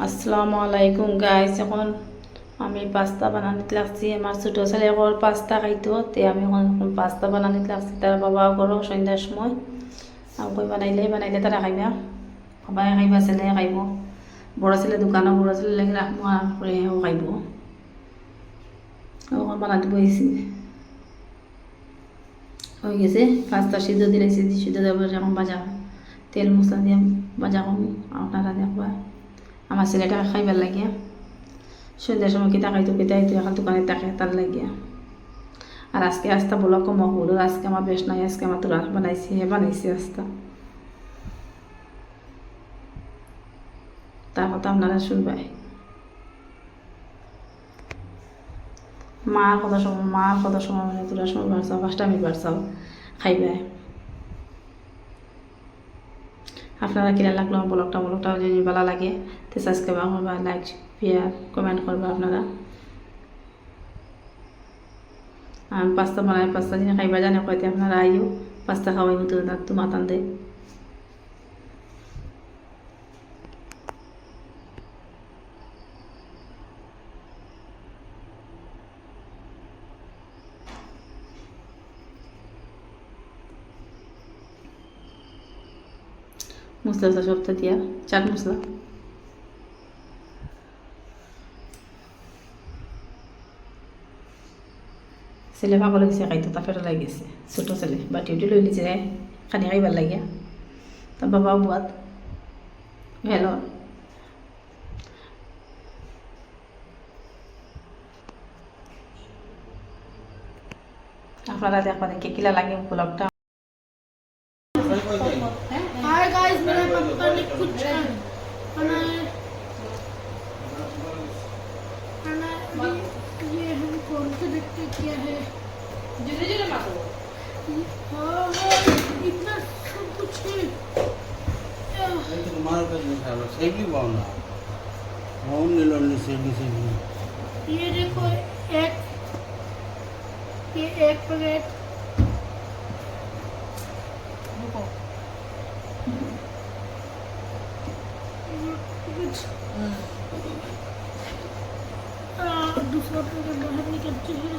আসসালামু আলাইকুম গাইস। এখন আমি পাস্তা বানানিতে লাগছি। আমার ছোটো ছেলে এখন পাস্তা খাইতো, তে আমি এখন পাস্তা বানানিতে লাগছি। তার বাবা করো সন্ধ্যার সময় কই বানাইলে তারা খাইবা, বাবাই খাইবা, ছেলে খাইব, বড় ছেলে দোকানও, বড় ছেলে লাগে রাখবো আর পরেও খাইব। এখন বানাতে বইছি, হয়ে গেছে। পাস্তা সিদ্ধ দিয়েছি, সিদ্ধ দেওয়ার পরে এখন বাজা তেল মশলা দিয়ে বাজা কম, আপনারা দেখবা। আমার ছেলেটা খাইবার লাগিয়া সন্ধ্যার সময় কিতা খাইতো এখন দোকানে তাকে তার লাগিয়া। আর আজকে আস্তা বলো কম হলো, আজকে আমার বেশ নাই, আজকে আমার তোরা বানাইছি আস্তা। তার কথা আপনারা শুনবাই। মার কথা সময় মানে তোরা সময় বাড়ছাও, 5টা মিনিট বাড়ছাও খাইবাই। আপনারা কিনা লাগলো ব্লগটা যদি ভালো লাগে তো সাবস্ক্রাইব করবা, লাইক শেয়ার কমেন্ট করবা আপনারা। আর পাস্তা দিনে খাইবা জানে কয়তে আপনারা আইও পাস্তা খাওয়াই মতো তোমার টান দে। মশলা সবটা দিয়া চাট মশলা ছেলে পাগল হয়েছে, খাইতো তা ফেরা লাগি গেছে। ছোটো ছেলে বাটি উঠি লই লিছে খানি খাইবার লাগিয়া, তার বাবা বুয়াত হ্যালো। আপনারা দেখবেন কে কিলা লাগে ব্লগটা। हाय गाइस, मेरे पापा ने कुछ खाना है। ये हम कौन से देखते क्या है। हाँ, इतना सब कुछ है। ये देखो, एक पैकेट दूसरा पैकेट बाहर निकलते हैं।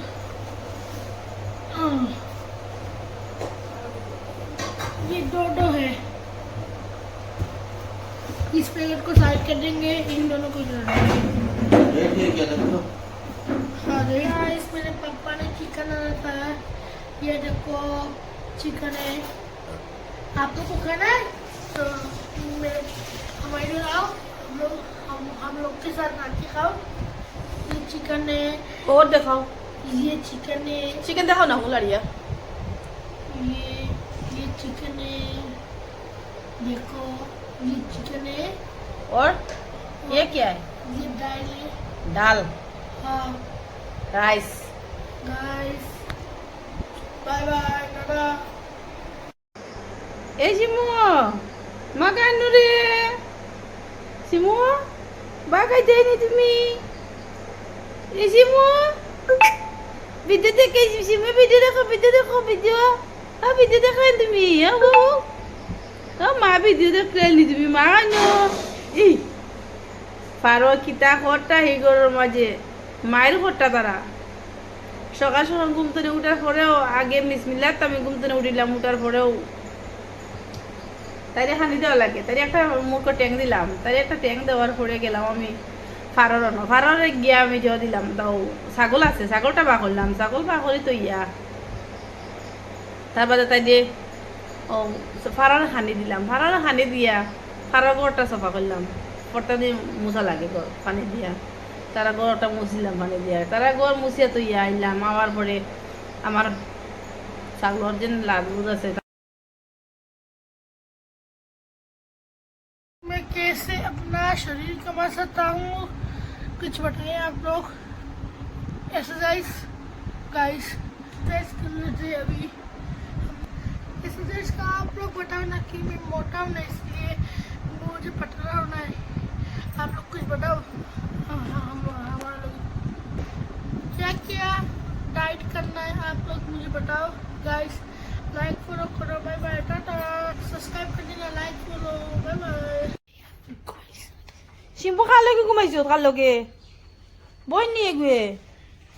ये दो है, इस पैकेट को साइड कर देंगे, इन दोनों को जोड़ देंगे। अरे गाइस, मेरे पापा ने चिकन था, ये देखो चिकन है। आप लोग को खाना है तो हमारे इधर आओ, हम लोग के साथ आके खाओ। ये चिकन है और दिखाओ, ये चिकन है, चिकन दिखाओ ना हुलारिया। ये चिकन है, देखो ये चिकन है। और ये क्या है? ये दाल है। दाल, हाँ rice. Guys, bye bye, tata. এই শিমু মাগানু রে, শিমু বাগাই দেয়নি তুমি। এই শিমু ভিডিও দেখে, শিমু ভিডিও দেখো, ভিডিও দেখো তুমি। মা ভিডিও দেখলেনি তুমি মাগানো। ই পারো কিতা ঘরটা এই ঘরের মাঝে মায়ের ঘরটা তারা। সকাল সকাল ঘুম থেকে উঠার পরেও আগে মিসমিল্লাত আমি ঘুম থেকে উঠিলাম, উঠার পরেও তাই হানি দেওয়া লাগে। তাই একটা মুখে ট্যাং দিলাম, তাই একটা ট্যাং দেওয়ার পরে গেলাম আমি ফাররে গিয়া আমি জ দিলাম। তাও ছাগল আছে, ছাগলটা বা করলাম, ছাগল বা করি তো ইয়া। তারপরে তাই দিয়ে ও ফারার হানি দিলাম, ফারার হানি দিয়া ফারার ঘরটা সফা করলাম। ঘরটা দিয়ে মুছা লাগে পানি দিয়া, তারা ঘরটা মুছিলাম পানি দিয়া। তারা ঘর মুছিয়া তো ইয়া আইলাম। আমার পরে আমার ছাগলের যে লাগুজ আছে। मैं कैसे अपना शरीर कमा सकता हूँ, कुछ बताइए आप लोग। एक्सरसाइज गाइस, एक्सरसाइज कर लेते हैं अभी। एक्सरसाइज का आप लोग बताओ ना कि मैं मोटा हूँ ना, इसलिए मुझे पतला होना है। आप लोग कुछ बताओ। हमारा लोग क्या क्या डाइट करना है आप लोग मुझे बताओ गाइस। लाइक फॉलो करो, बाय बाय, टाटा। सब्सक्राइब कर देना, लाइक फॉलो, बाय बाय। শিম্পু কার লগে ঘুমাইছো কার লগে বই নিয়ে গুয়ে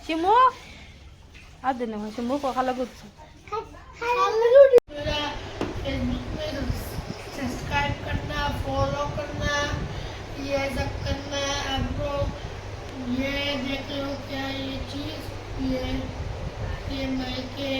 শিমু আর দিন শিমু কার লগে উঠছো मेरा फेसबुक में सब्सक्राइब करना, फॉलो करना, ये सब करना। आप लोग ये देख लो क्या ये चीज़ ये माइक है।